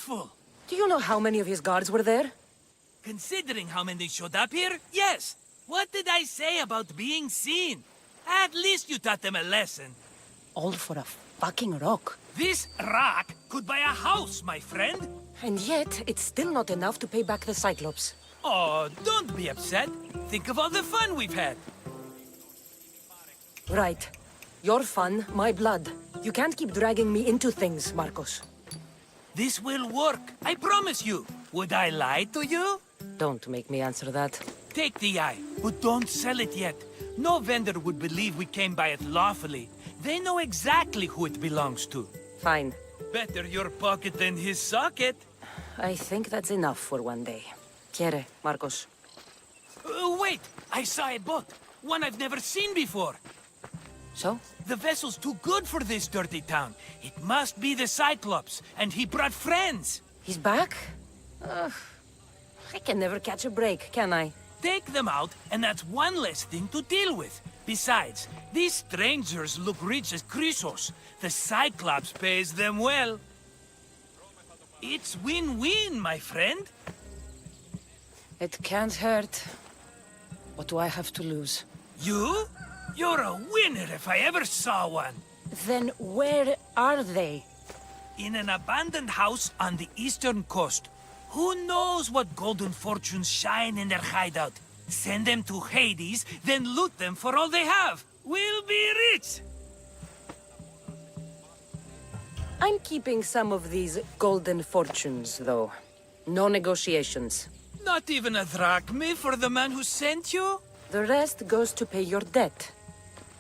Beautiful! Do you know how many of his guards were there? Considering how many showed up here, yes. What did I say about being seen? At least you taught them a lesson. All for a fucking rock. This rock could buy a house, my friend. And yet, it's still not enough to pay back the Cyclops. Oh, don't be upset. Think of all the fun we've had. Right. Your fun, my blood. You can't keep dragging me into things, Marcos. This will work, I promise you. Would I lie to you? Don't make me answer that. Take the eye, but don't sell it yet. No vendor would believe we came by it lawfully. They know exactly who it belongs to. Fine. Better your pocket than his socket. I think that's enough for one day. Quiere, Marcos. Wait! I saw a boat. One I've never seen before. So? The vessel's too good for this dirty town. It must be the Cyclops, and he brought friends. He's back? I can never catch a break, can I? Take them out, and that's one less thing to deal with. Besides, these strangers look rich as Chrysos. The Cyclops pays them well. It's win-win, my friend. It can't hurt. What do I have to lose? You? You're a winner if I ever saw one. Then where are they? In an abandoned house on the eastern coast. Who knows what golden fortunes shine in their hideout? Send them to Hades, then loot them for all they have. We'll be rich! I'm keeping some of these golden fortunes, though. No negotiations. Not even a drachme for the man who sent you? The rest goes to pay your debt.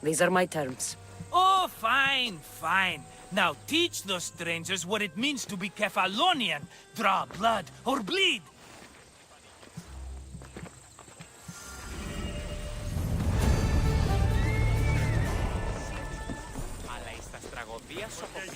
These are my terms. Oh, fine, fine. Now teach those strangers what it means to be Kephalonian. Draw blood or bleed. Αλλά η σταστραγωδία σοκοπή.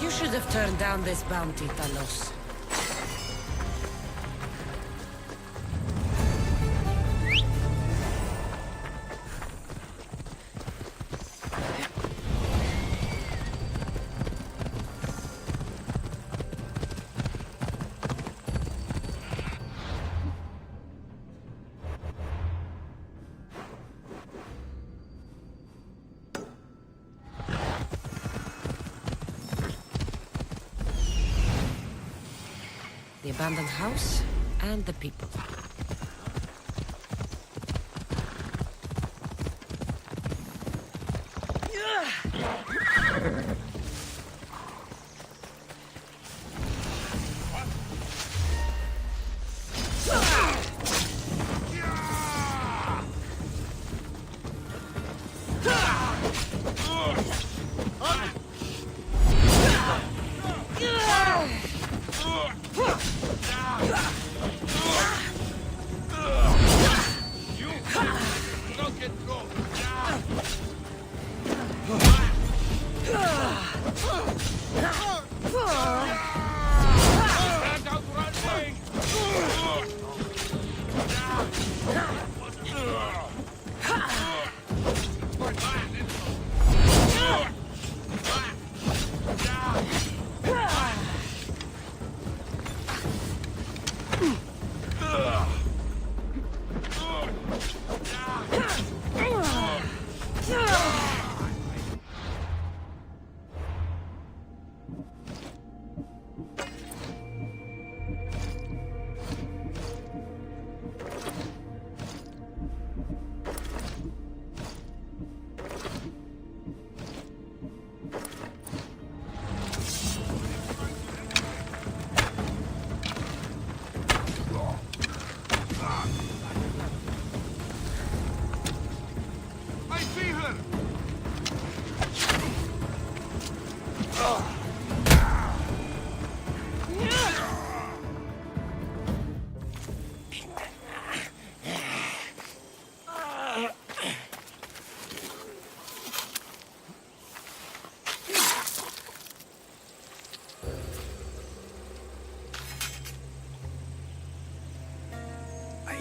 You should have turned down this bounty, Talos. the abandoned house, and the people.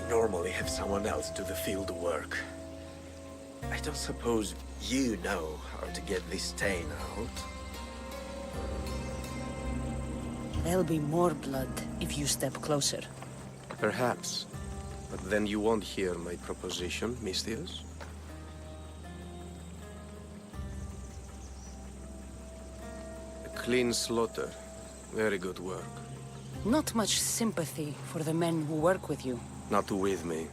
Normally have someone else do the field work. I don't suppose you know how to get this stain out. There'll be more blood if you step closer. Perhaps. But then you won't hear my proposition, Mistios. A clean slaughter. Very good work. Not much sympathy for the men who work with you. Not with me.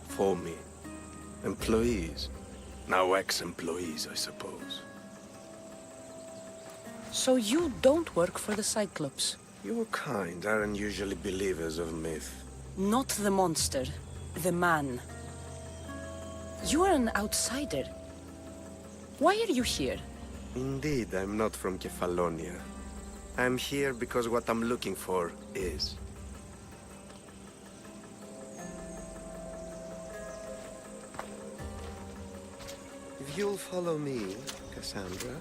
For me. Employees. Now ex-employees, I suppose. So you don't work for the Cyclops? Your kind aren't usually believers of myth. Not the monster, the man. You are an outsider. Why are you here? Indeed, I'm not from Kefalonia. I'm here because what I'm looking for is. If you'll follow me, Cassandra.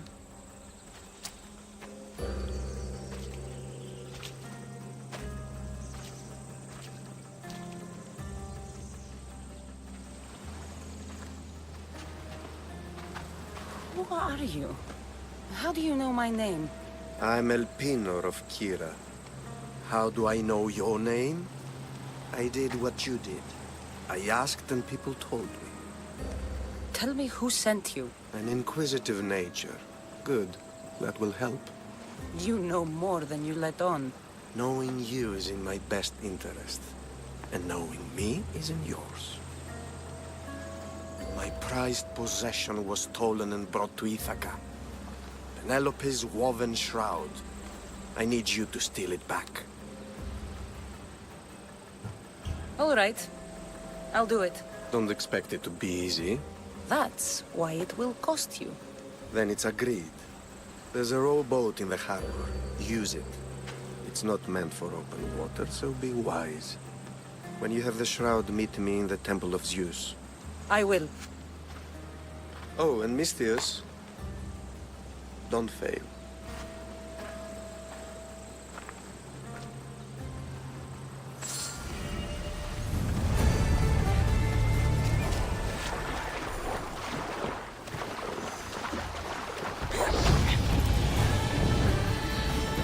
Who are you? How do you know my name? I'm El Pinor of Kira. How do I know your name? I did what you did. I asked and people told me. Tell me who sent you. An inquisitive nature. Good. That will help. You know more than you let on. Knowing you is in my best interest. And knowing me is in yours. My prized possession was stolen and brought to Ithaca. Penelope's woven shroud. I need you to steal it back. All right. I'll do it. Don't expect it to be easy. That's why it will cost you. Then it's agreed. There's a rowboat in the harbor. Use it. It's not meant for open water, so be wise. When you have the shroud, meet me in the Temple of Zeus. I will. Oh, and Mistios, don't fail.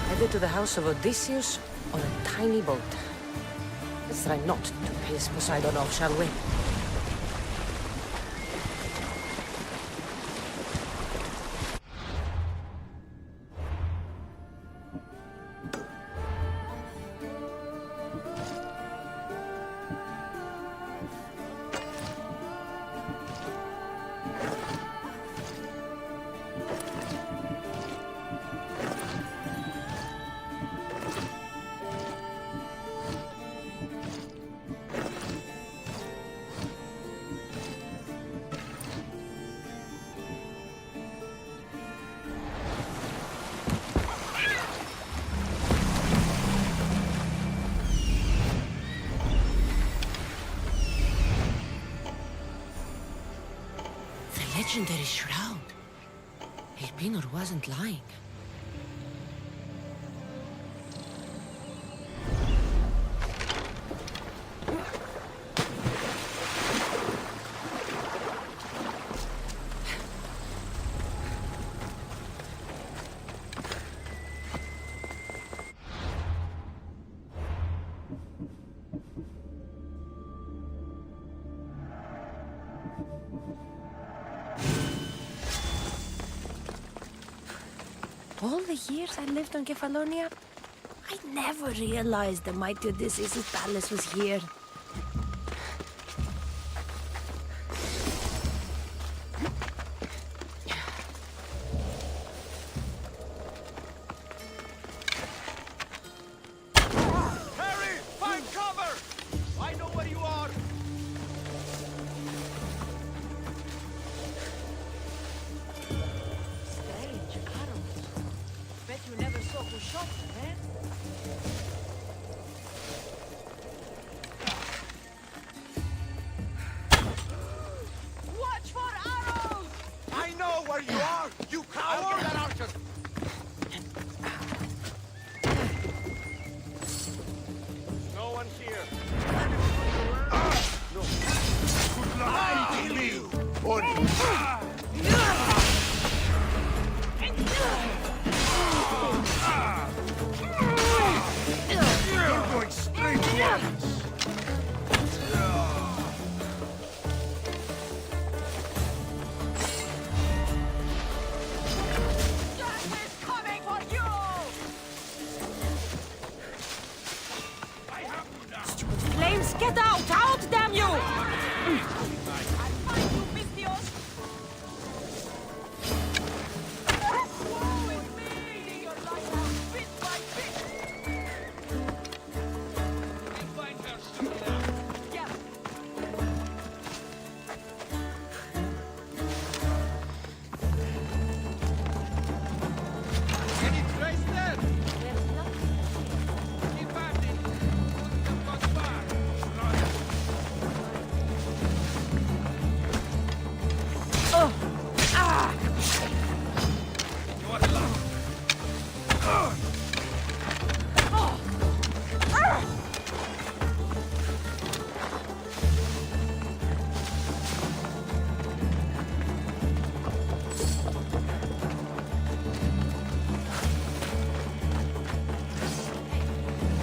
Headed to the house of Odysseus on a tiny boat. Let's try not to piss Poseidon off, shall we? legendary shroud. Elpinor wasn't lying. All the years I lived on Kefalonia, I never realized the mighty Odysseus' palace was here. Harry, find cover! I know where you are! Strange arrows. Bet you never saw who shot them, eh? Watch for arrows! I know where you are, you coward! No one here. No. I'll kill you! You're going straight to us! Flames, get out! Out, damn you! Any trace there? Keep at it. Couldn't have gone far.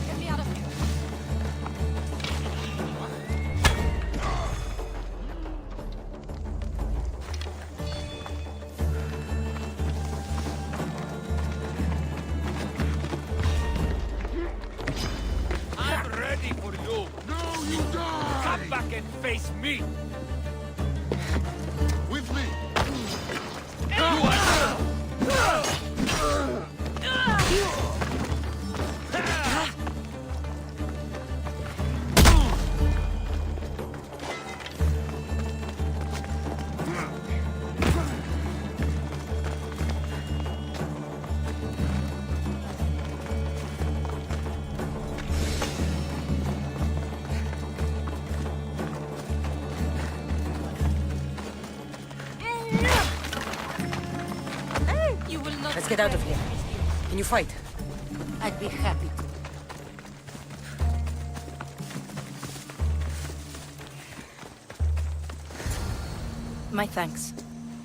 Get me out of here. I'm ready for you. No, you die! Come back and face me. With me. You will not. Let's get out of here. Can you fight? I'd be happy to. My thanks.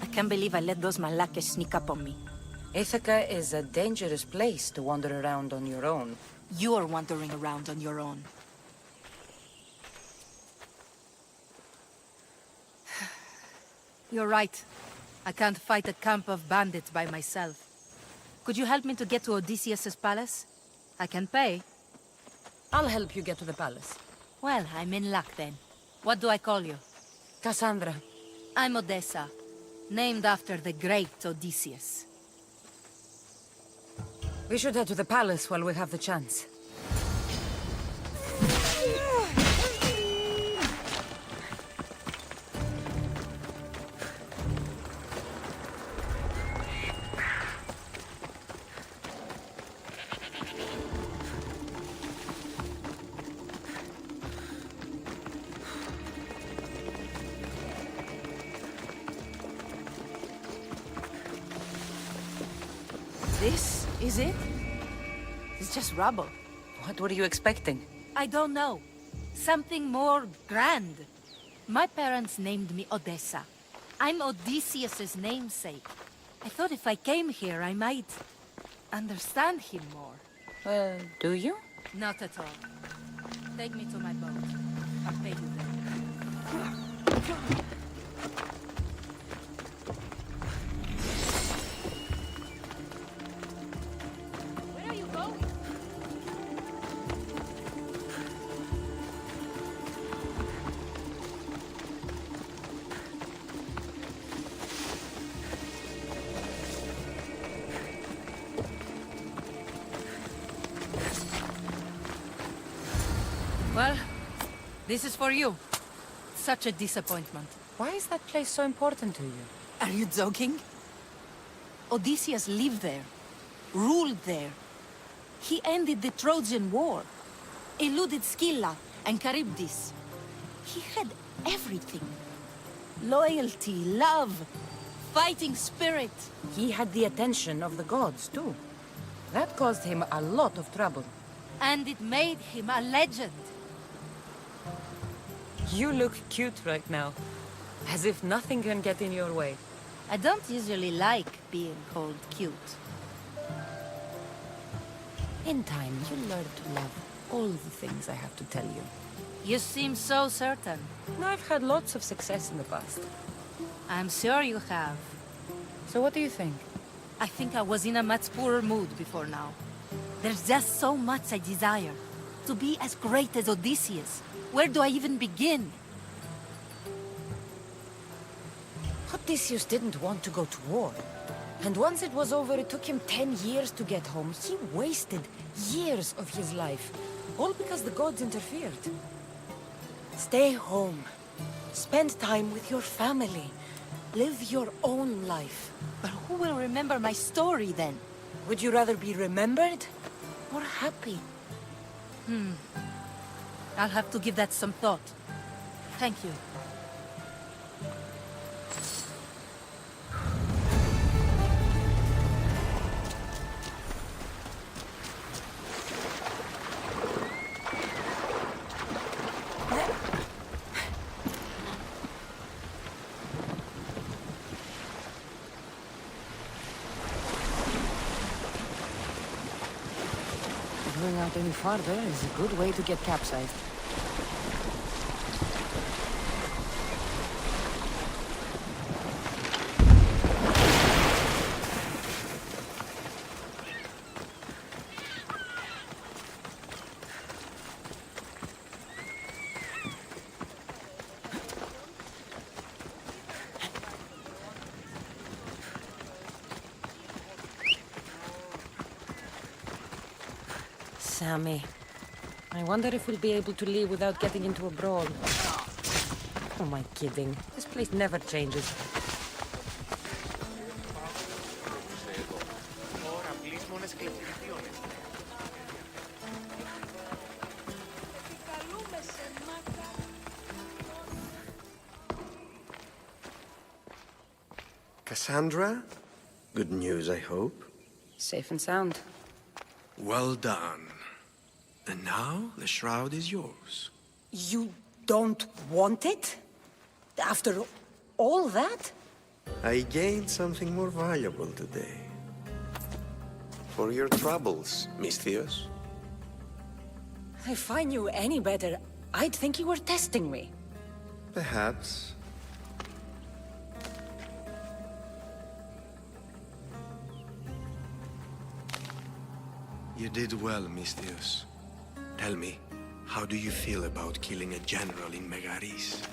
I can't believe I let those Malakas sneak up on me. Ithaca is a dangerous place to wander around on your own. You're wandering around on your own. You're right. I can't fight a camp of bandits by myself. Could you help me to get to Odysseus' palace? I can pay. I'll help you get to the palace. Well, I'm in luck then. What do I call you? Cassandra, I'm Odessa, named after the great Odysseus. we should head to the palace while we have the chance. This is it? It's just rubble. What were you expecting? I don't know. Something more grand. My parents named me Odessa. I'm Odysseus's namesake. I thought if I came here, I might understand him more. Well, do you? Not at all. Take me to my boat. I'll pay you there. Where are you going? Well, this is for you. Such a disappointment. Why is that place so important to you? Are you joking? Odysseus lived there, ruled there. He ended the Trojan War, eluded Scylla and Charybdis. He had everything. Loyalty, love, fighting spirit. He had the attention of the gods, too. That caused him a lot of trouble. And it made him a legend. You look cute right now. As if nothing can get in your way. I don't usually like being called cute. In time, you'll learn to love all the things I have to tell you. You seem so certain. I've had lots of success in the past. I'm sure you have. So what do you think? I think I was in a much poorer mood before now. There's just so much I desire. To be as great as Odysseus. Where do I even begin? Odysseus didn't want to go to war. And once it was over, it took him 10 years to get home. He wasted years of his life. All because the gods interfered. Stay home. Spend time with your family. Live your own life. But who will remember my story then? Would you rather be remembered or happy? I'll have to give that some thought. Thank you. Going out any farther is a good way to get capsized. Sammy. I wonder if we'll be able to leave without getting into a brawl. Oh, am I kidding? This place never changes. Cassandra? Good news, I hope. Safe and sound. Well done. And now the shroud is yours. You don't want it? After all that? I gained something more valuable today. For your troubles, Misthios. If I knew any better, I'd think you were testing me. Perhaps. You did well, Misthios. Tell me, how do you feel about killing a general in Megaris?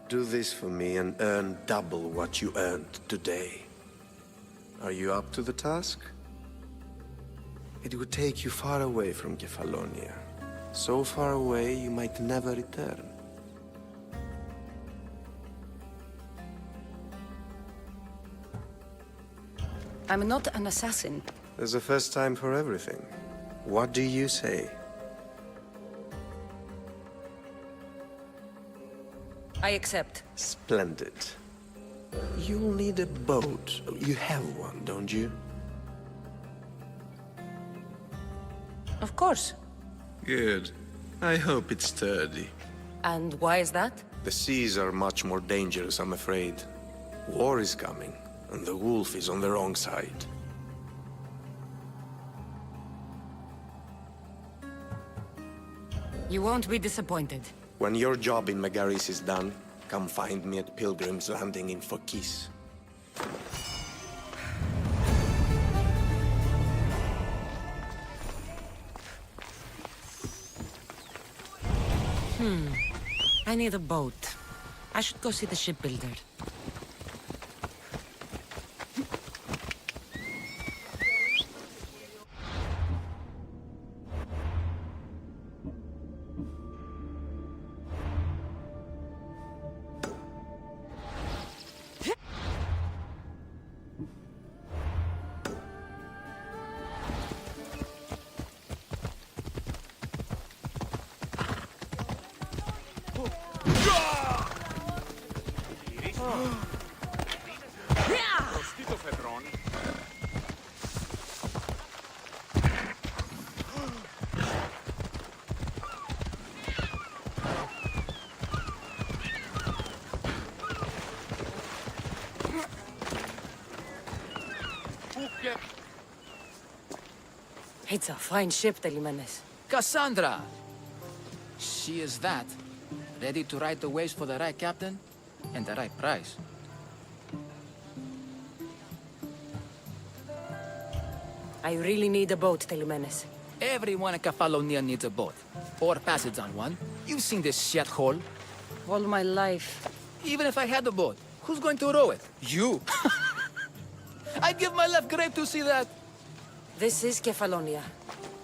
Do this for me and earn double what you earned today. Are you up to the task? It would take you far away from Kefalonia. So far away you might never return. I'm not an assassin. There's a first time for everything. What do you say? I accept. Splendid. You'll need a boat. You have one, don't you? Of course. Good. I hope it's sturdy. And why is that? The seas are much more dangerous, I'm afraid. War is coming, and the wolf is on the wrong side. You won't be disappointed. When your job in Megaris is done, come find me at Pilgrim's Landing in Phokis. I need a boat. I should go see the shipbuilder. It's a fine ship, Telimanes. Cassandra! She is that. Ready to ride the waves for the right captain and the right price. I really need a boat, Telimanes. Everyone in Kefalonia needs a boat. Or passage on one. You've seen this shithole. All my life. Even if I had a boat, who's going to row it? You! I'd give my left grape to see that. This is Kefalonia.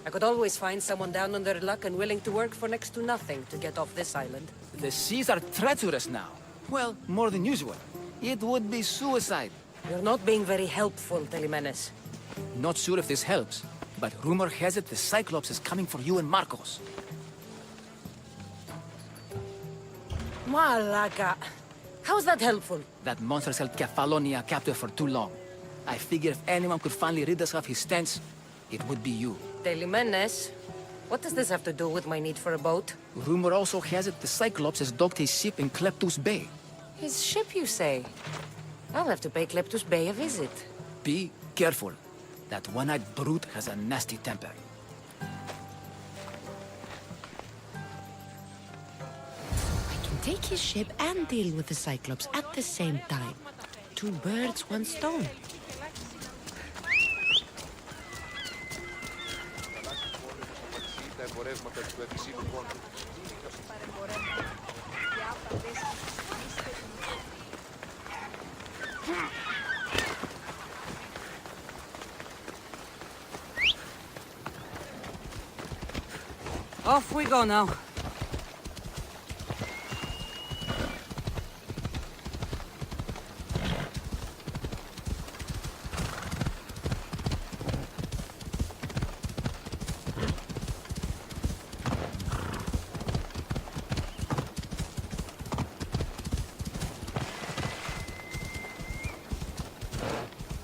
I could always find someone down on their luck and willing to work for next to nothing to get off this island. The seas are treacherous now. Well, more than usual. It would be suicide. You're not being very helpful, Telimanes. Not sure if this helps, but rumor has it the Cyclops is coming for you and Marcos. Malaga. How's that helpful? That monster's held Kefalonia captive for too long. I figure if anyone could finally rid us of his stench, it would be you. Telimanes, what does this have to do with my need for a boat? Rumor also has it the Cyclops has docked his ship in Kleptus Bay. His ship, you say? I'll have to pay Kleptus Bay a visit. Be careful. That one-eyed brute has a nasty temper. I can take his ship and deal with the Cyclops at the same time. Two birds, one stone. Off we go now.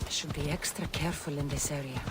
I should be extra careful in this area.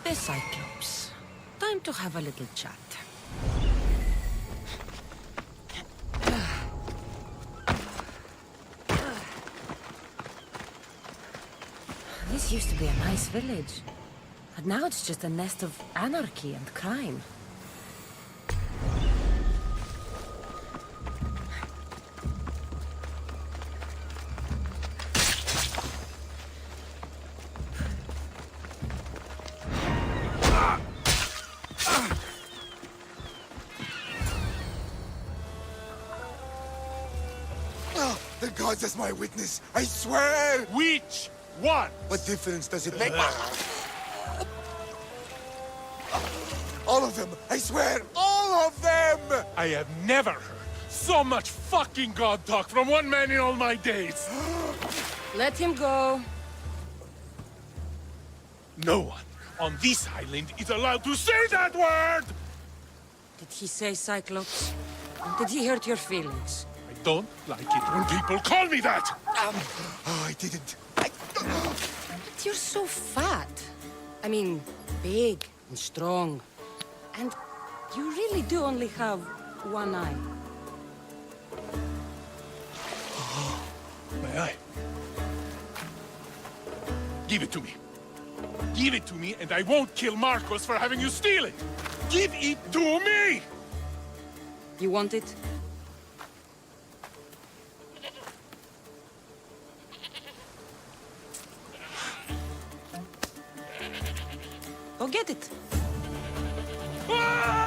The Cyclops. Time to have a little chat. This used to be a nice village. But now it's just a nest of anarchy and crime. The gods as my witness, I swear! Which one? What difference does it make? All of them! I swear! All of them! I have never heard so much fucking god talk from one man in all my days. Let him go. No one on this island is allowed to say that word! Did he say Cyclops? Did he hurt your feelings? I don't like it when people call me that! Oh, I didn't. But you're so fat. I mean, big and strong. And you really do only have one eye. My eye. Give it to me. Give it to me, and I won't kill Marcos for having you steal it! Give it to me! You want it? Go get it. Ah!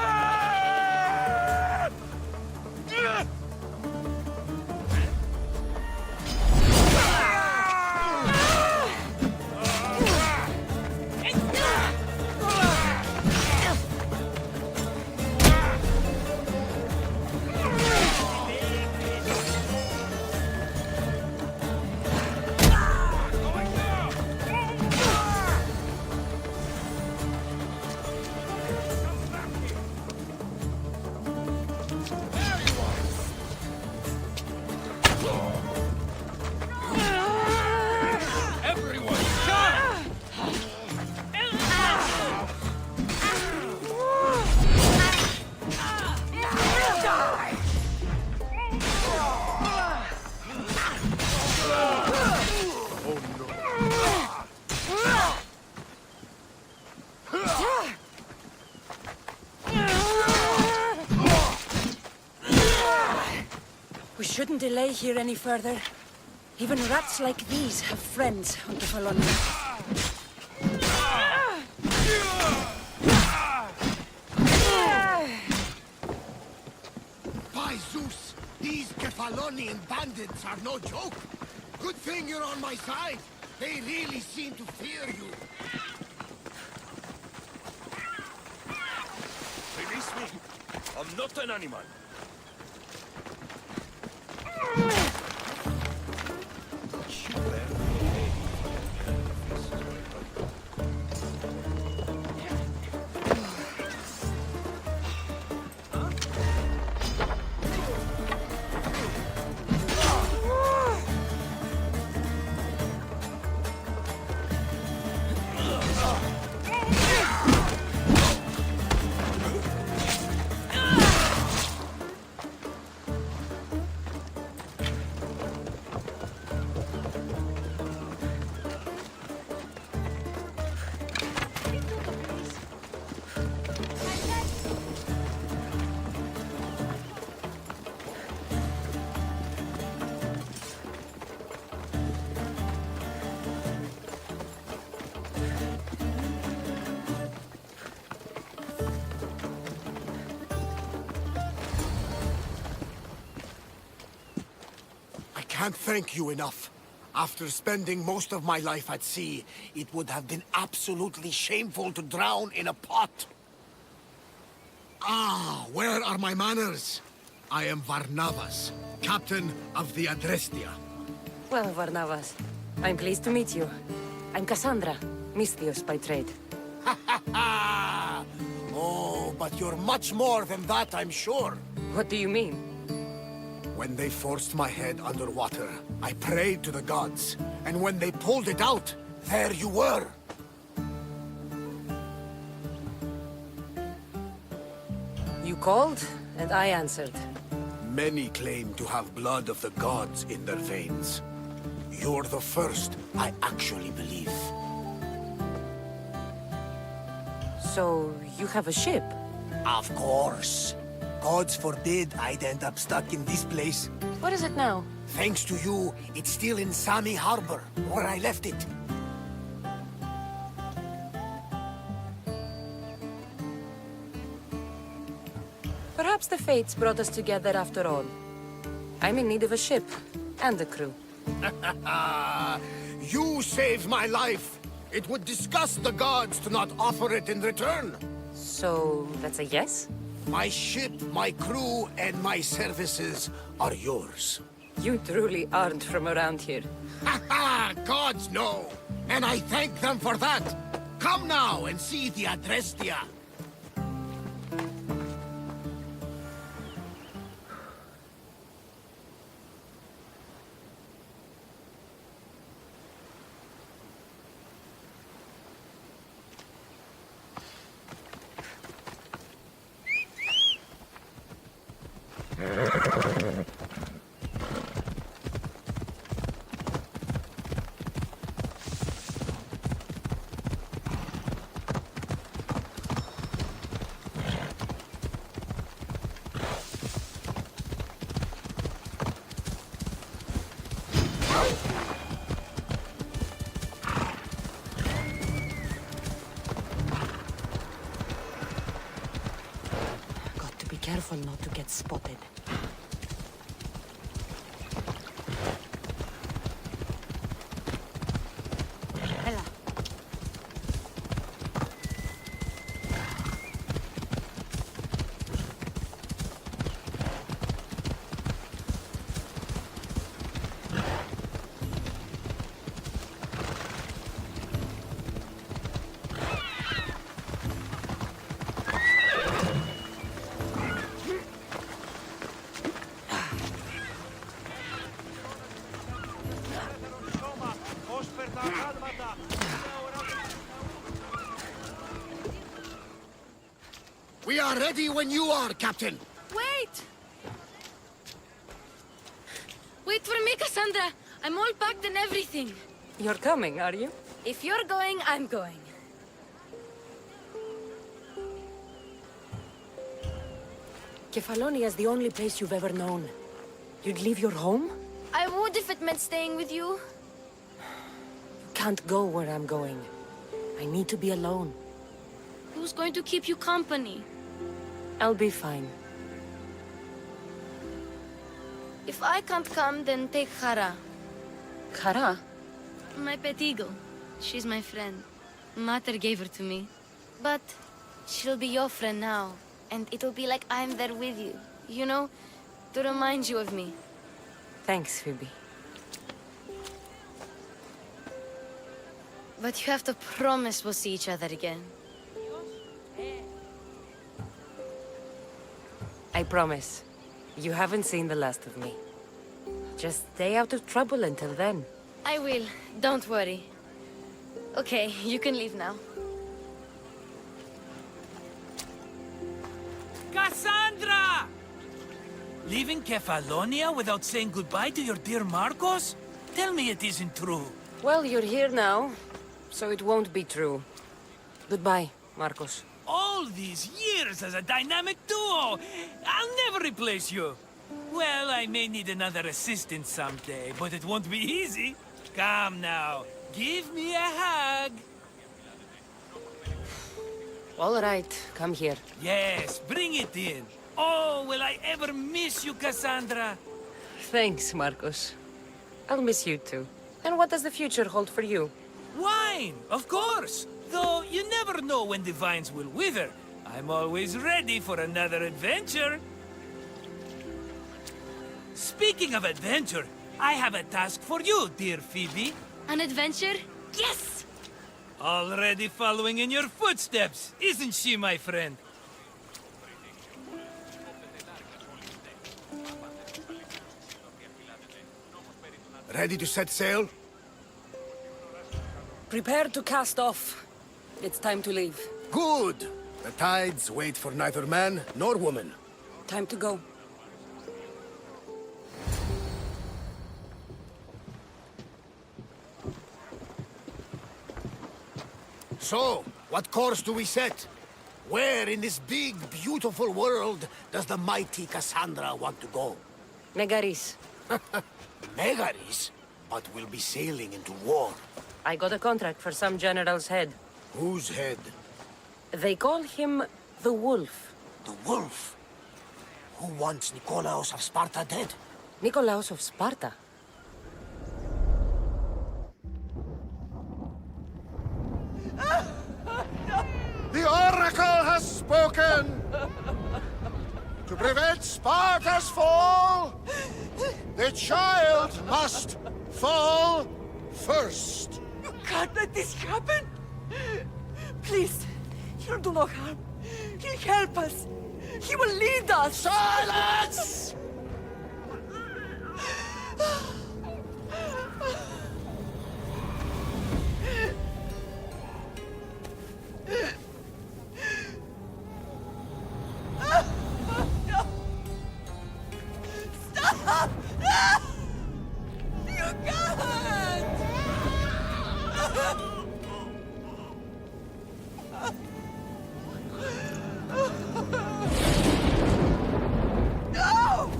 We shouldn't delay here any further. Even rats like these have friends on Kefalonia. By Zeus, these Kefalonian bandits are no joke. Good thing you're on my side. They really seem to fear you. Release me! I'm not an animal! I can't thank you enough. After spending most of my life at sea, it would have been absolutely shameful to drown in a pot. Ah, where are my manners? I am Varnavas, captain of the Adrestia. Well, Varnavas, I'm pleased to meet you. I'm Cassandra, Misthios by trade. Oh, but you're much more than that, I'm sure. What do you mean? When they forced my head underwater, I prayed to the gods. And when they pulled it out, there you were. You called, and I answered. Many claim to have blood of the gods in their veins. You're the first I actually believe. So, you have a ship? Of course. Gods forbid I'd end up stuck in this place. What is it now? Thanks to you, it's still in Sami Harbor, where I left it. Perhaps the fates brought us together after all. I'm in need of a ship, and a crew. You saved my life. It would disgust the gods to not offer it in return. So, that's a yes? My ship, my crew, and my services are yours. You truly aren't from around here. Ha ha! Gods no! And I thank them for that! Come now and see the Adrestia! Got to be careful not to get spotted. Ella. We are ready when you are, Captain! Wait! Wait for me, Cassandra! I'm all packed and everything. You're coming, are you? If you're going, I'm going. Kefalonia is the only place you've ever known. You'd leave your home? I would if it meant staying with you. You can't go where I'm going. I need to be alone. Who's going to keep you company? I'll be fine. If I can't come, then take Hara, Kara? my pet eagle. She's my friend. Mater gave her to me. But she'll be your friend now, and it'll be like I'm there with you. You know, to remind you of me. Thanks, Phoebe. But you have to promise we'll see each other again. I promise. You haven't seen the last of me. Just stay out of trouble until then. I will. Don't worry. Okay, you can leave now. Cassandra! Leaving Kefalonia without saying goodbye to your dear Marcos? Tell me it isn't true. Well, you're here now, so it won't be true. Goodbye, Marcos. All these years as a dynamic duo! I'll never replace you! Well, I may need another assistant someday, but it won't be easy. Come now, give me a hug. All right, come here. Yes, bring it in. Oh, will I ever miss you, Cassandra? Thanks, Marcos. I'll miss you too. And what does the future hold for you? Wine, of course. Though you never know when the vines will wither. I'm always ready for another adventure. Speaking of adventure, I have a task for you, dear Phoebe. An adventure? Yes! Already following in your footsteps, isn't she, my friend? Ready to set sail? Prepare to cast off. It's time to leave. Good! The tides wait for neither man nor woman. Time to go. So, what course do we set? Where in this big, beautiful world does the mighty Cassandra want to go? Megaris. Megaris? But we'll be sailing into war. I got a contract for some general's head. Whose head? They call him the Wolf. The wolf? Who wants Nikolaos of Sparta dead? Nikolaos of Sparta. The Oracle has has spoken! To prevent Sparta's fall, the child must fall first. You can't let this happen! Please, he'll do no harm. He'll help us. He will lead us. Silence! Stop! You can't! No!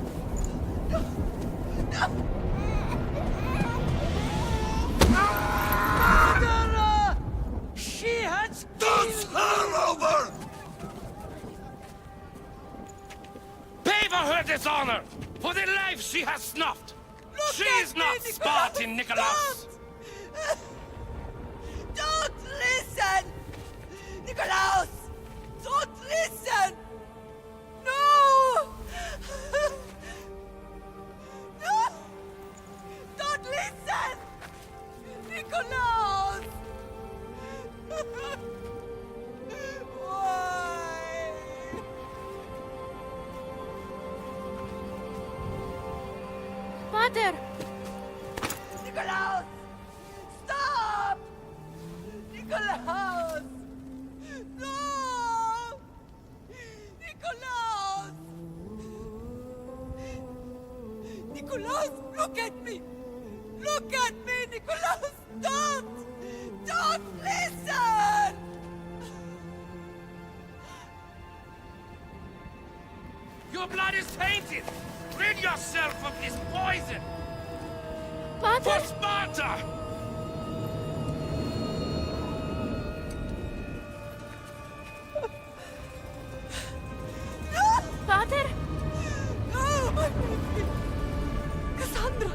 No! No! Murderer! She has That's her over! Pay for her dishonor! For the life she has snuffed! She is not Spartan, Nikolaos! Don't listen! Nikolaos! Don't listen! No! No! Don't listen! Nikolaos! Why? Pater! Nikolaos! Stop! Nikolaos! No! Nikolaos! Nikolaos, look at me! Look at me, Nikolaos! Don't! Don't listen! Your blood is tainted! Rid yourself of this poison! Pater! For Sparta! Pater! No, my baby! Cassandra!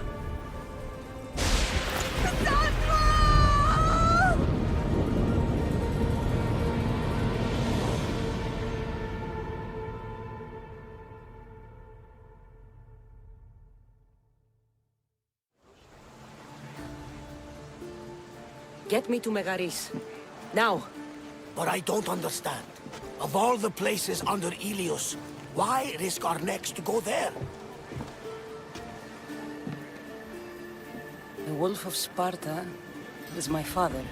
Cassandra! Get me to Megaris. Now. But I don't understand. Of all the places under Ilios, why risk our necks to go there? The Wolf of Sparta is my father.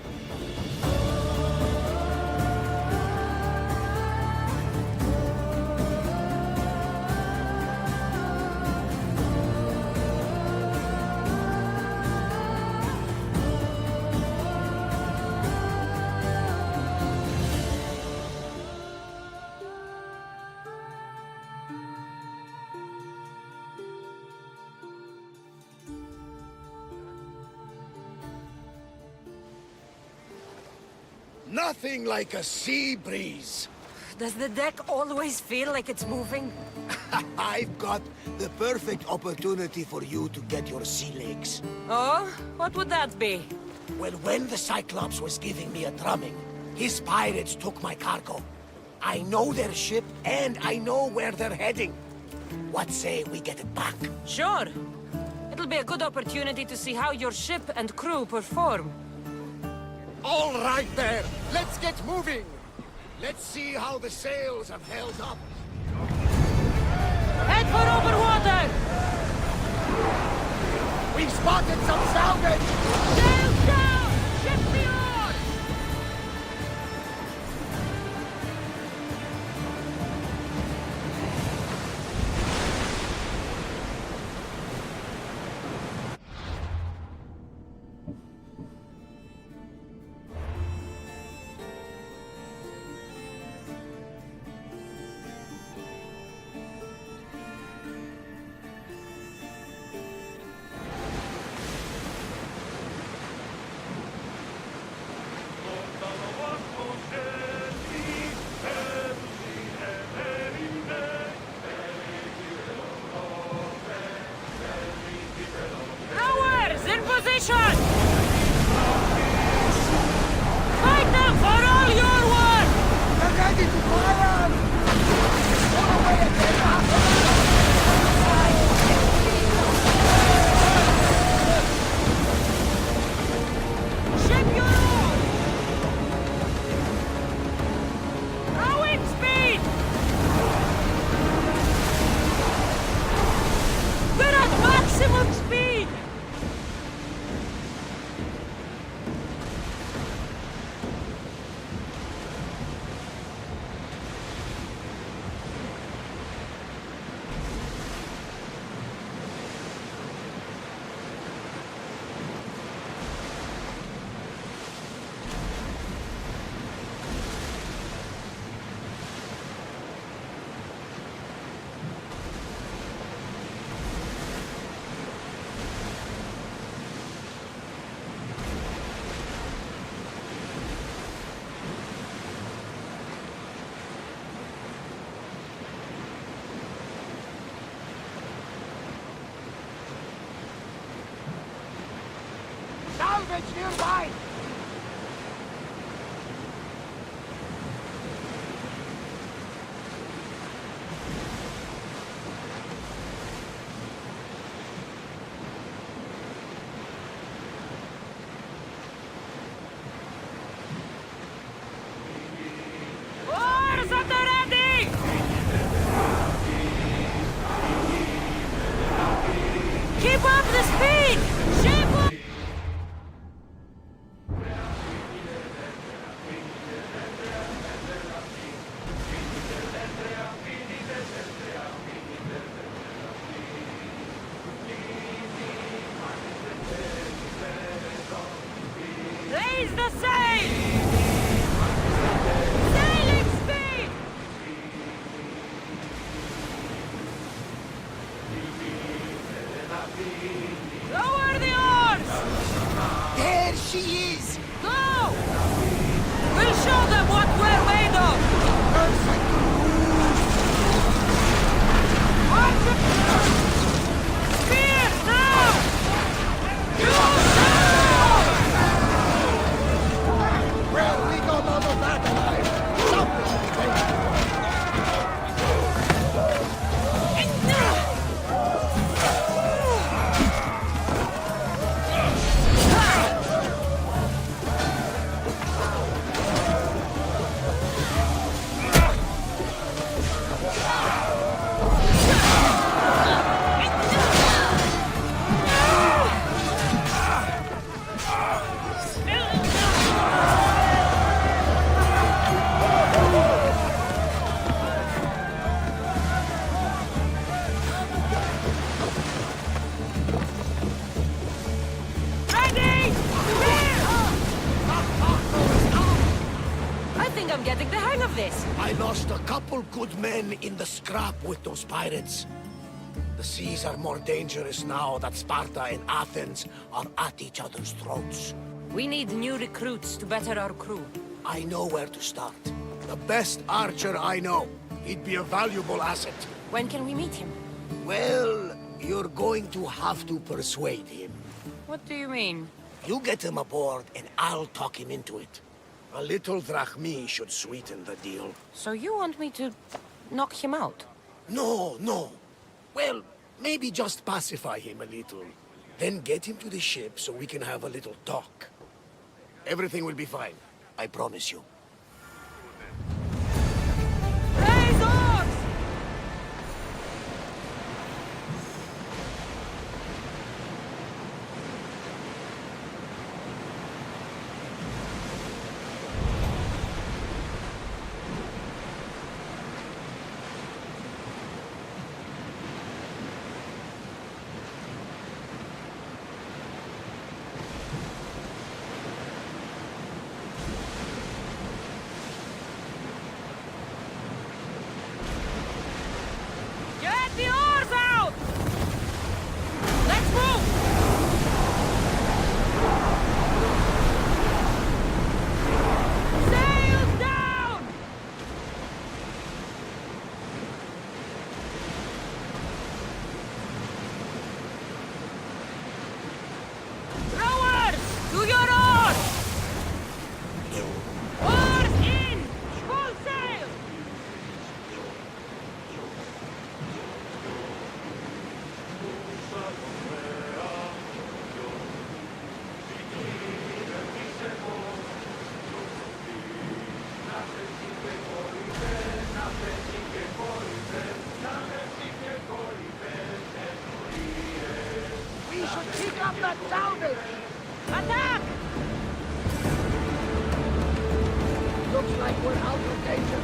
Nothing like a sea breeze. Does the deck always feel like it's moving? I've got the perfect opportunity for you to get your sea legs. Oh? What would that be? Well, when the Cyclops was giving me a drumming, his pirates took my cargo. I know their ship, and I know where they're heading. What say we get it back? Sure. It'll be a good opportunity to see how your ship and crew perform. All right there, let's get moving. Let's see how the sails have held up. Head for over water! We've spotted some salvage! Sails down! Ship the oars! position! Fight them for all you're worth! They're ready to fire! nearby! Oars at the ready! Keep up the speed! Ship up! Raise the sail! Sailing speed! Lower the oars! There she is! Go! We'll show them what we're made of! Watch it! Spear now! You Well, we got out of that alive. Something ready! I think I'm getting the hang of this. I lost a couple good men in the scrap with those pirates. The seas are more dangerous now that Sparta and Athens are at each other's throats. We need new recruits to better our crew. I know where to start. The best archer I know. He'd be a valuable asset. When can we meet him? Well, you're going to have to persuade him. What do you mean? You get him aboard and I'll talk him into it. A little drachmi should sweeten the deal. So you want me to knock him out? No, no. Well, maybe just pacify him a little. Then get him to the ship so we can have a little talk. Everything will be fine. I promise you. Raise oars! Get the oars out! Let's move! Sails down! Rowers, to your oars! Oars in! Full sail! We should pick up that salvage! Attack! Looks like we're out of danger.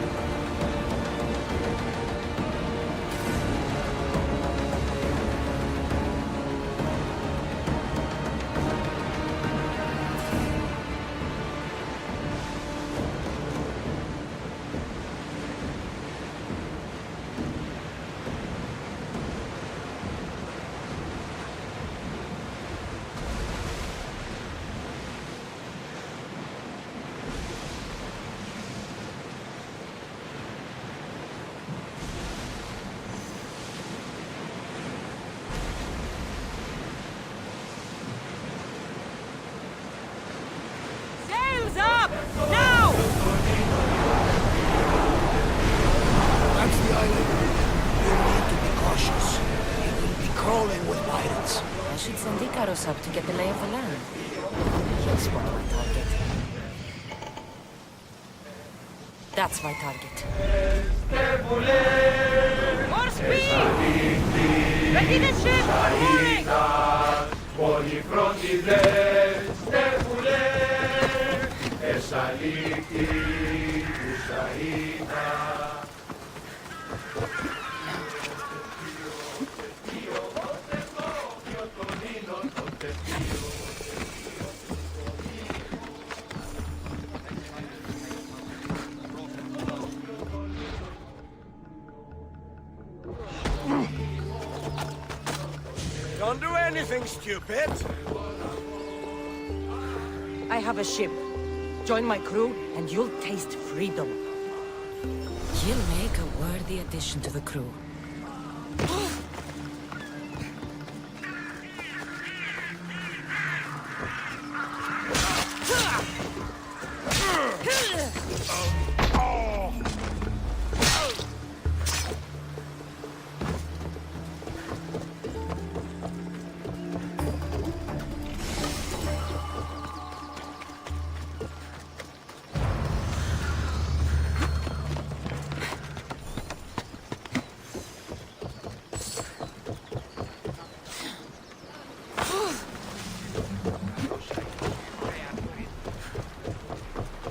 up! Now! That's the island. You need to be cautious. It will be crawling with pirates. I should send Icarus up to get the lay of the land. He'll spot my target. That's my target. More speed! Ready the ship! Moving! Όλοι φρόντι μπλε, στέφουλε, εσαλίκη του σαΐτα. Don't do anything stupid. I have a ship. Join my crew, and you'll taste freedom. You'll make a worthy addition to the crew.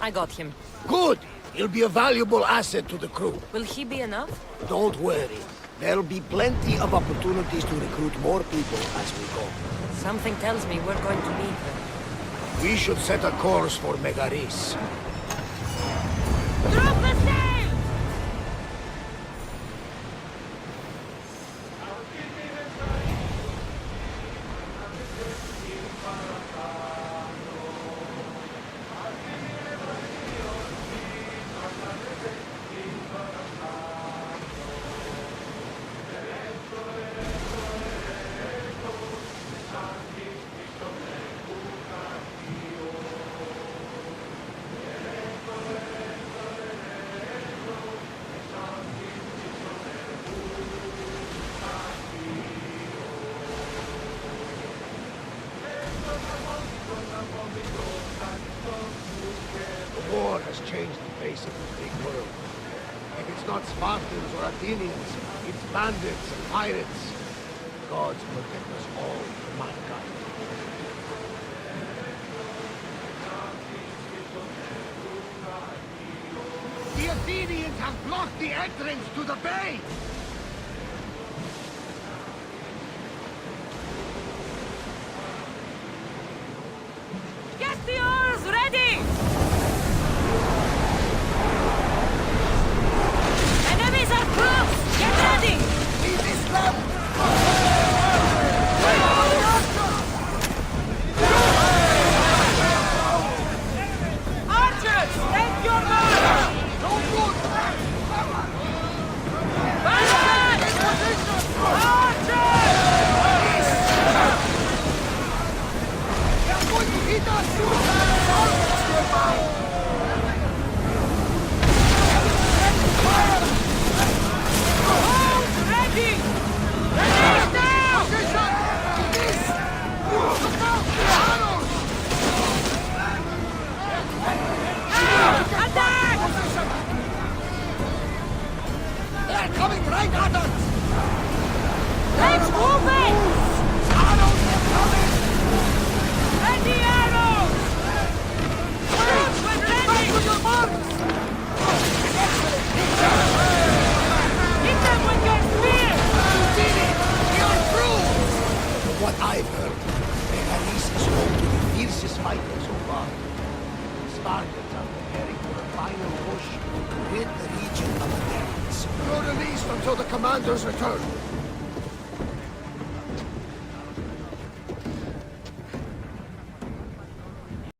I got him. Good. He'll be a valuable asset to the crew. Will he be enough? Don't worry. There'll be plenty of opportunities to recruit more people as we go. Something tells me we're going to need them. We should set a course for Megaris. Drop the sail! The war has changed the face of the big world. If it's not Spartans or Athenians, it's bandits and pirates. Gods protect us all from mankind. The Athenians have blocked the entrance to the bay! Get the oars ready! Enemies are close! Get ready! Leave this left! Archers, take your mark! They're coming right at us! Let's move it! Arrows are coming! Ready arrows! Shoot when ready! To your marks! Hit them with your spear! You did it! You're through! From what I've heard, Megaris is home to the fiercest fighters so far. The Spartans are preparing for a final push to rid the region of the Athenians. You're released until the commanders return.